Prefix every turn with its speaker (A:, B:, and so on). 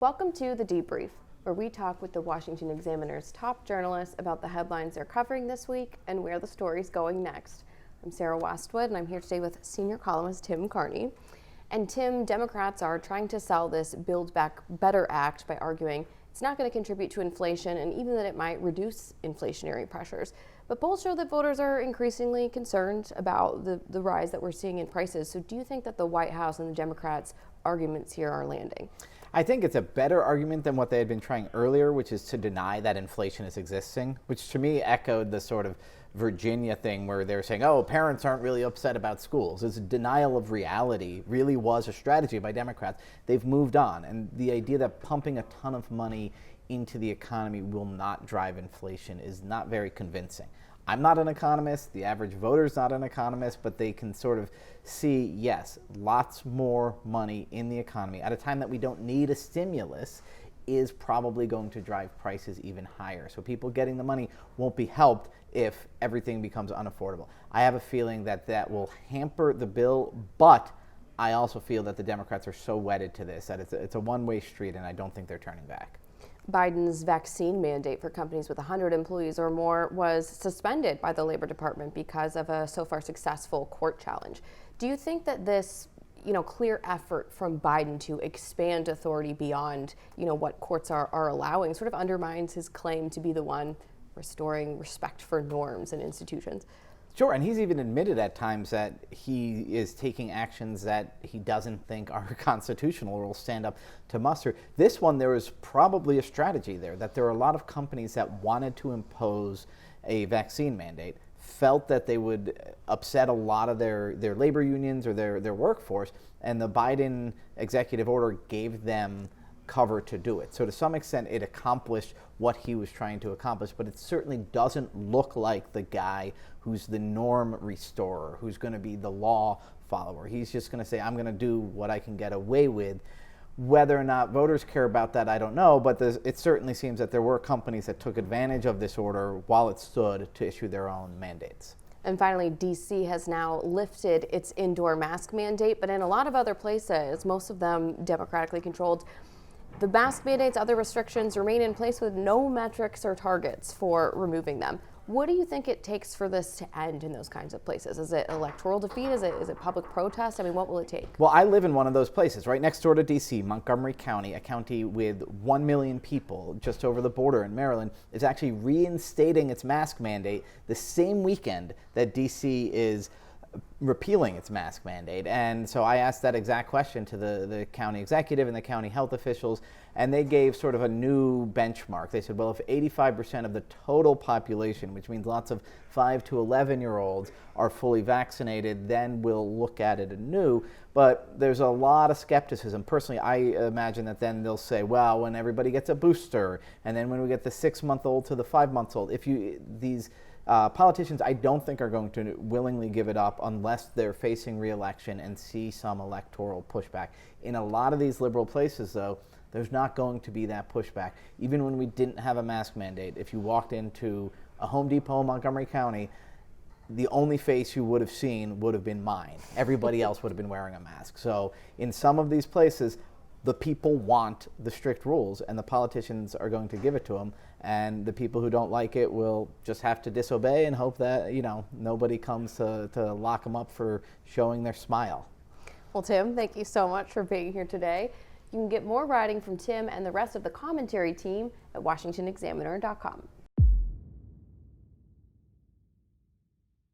A: Welcome to The Debrief, where we talk with the Washington Examiner's top journalists about the headlines they're covering this week and where the story's going next. I'm Sarah Westwood, and I'm here today with senior columnist Tim Carney. And Tim, Democrats are trying to sell this Build Back Better Act by arguing it's not going to contribute to inflation and even that it might reduce inflationary pressures. But polls show that voters are increasingly concerned about the rise that we're seeing in prices. So do you think that the White House and the Democrats' arguments here are landing?
B: I think it's a better argument than what they had been trying earlier, which is to deny that inflation is existing, which to me echoed the sort of Virginia thing where they're saying, oh, parents aren't really upset about schools. It's a denial of reality really was a strategy by Democrats. They've moved on. And the idea that pumping a ton of money into the economy will not drive inflation is not very convincing. I'm not an economist, the average voter's not an economist, but they can sort of see, yes, lots more money in the economy at a time that we don't need a stimulus is probably going to drive prices even higher. So people getting the money won't be helped if everything becomes unaffordable. I have a feeling that that will hamper the bill, but I also feel that the Democrats are so wedded to this that it's a one-way street, and I don't think they're turning back.
A: Biden's vaccine mandate for companies with 100 employees or more was suspended by the Labor Department because of a so far successful court challenge. Do you think that this, clear effort from Biden to expand authority beyond, what courts are allowing sort of undermines his claim to be the one restoring respect for norms and institutions?
B: Sure, and he's even admitted at times that he is taking actions that he doesn't think are constitutional or will stand up to muster. This one, there was probably a strategy there, that there are a lot of companies that wanted to impose a vaccine mandate, felt that they would upset a lot of their labor unions or their workforce, and the Biden executive order gave them cover to do it. So to some extent, it accomplished what he was trying to accomplish, but it certainly doesn't look like the guy who's the norm restorer, who's going to be the law follower. He's just going to say, I'm going to do what I can get away with. Whether or not voters care about that, I don't know, but it certainly seems that there were companies that took advantage of this order while it stood to issue their own mandates.
A: And finally, D.C. has now lifted its indoor mask mandate, but in a lot of other places, most of them democratically controlled, the mask mandates, other restrictions remain in place with no metrics or targets for removing them. What do you think it takes for this to end in those kinds of places? Is it electoral defeat? Is it public protest? I mean, what will it take?
B: Well, I live in one of those places, right next door to D.C., Montgomery County, a county with 1 million people just over the border in Maryland, is actually reinstating its mask mandate the same weekend that D.C. is repealing its mask mandate. And so I asked that exact question to the county executive and the county health officials, and they gave sort of a new benchmark. They said, well, if 85% of the total population, which means lots of 5 to 11-year-olds, are fully vaccinated, then we'll look at it anew. But there's a lot of skepticism. Personally, I imagine that then they'll say, well, when everybody gets a booster, and then when we get the 6-month-old to the 5-month-old, these politicians, I don't think, are going to willingly give it up unless they're facing re-election and see some electoral pushback. In a lot of these liberal places, though, there's not going to be that pushback. Even when we didn't have a mask mandate, if you walked into a Home Depot in Montgomery County, the only face you would have seen would have been mine. Everybody else would have been wearing a mask. So in some of these places, the people want the strict rules, and the politicians are going to give it to them, and the people who don't like it will just have to disobey and hope that, nobody comes to lock them up for showing their smile.
A: Well, Tim, thank you so much for being here today. You can get more writing from Tim and the rest of the commentary team at WashingtonExaminer.com.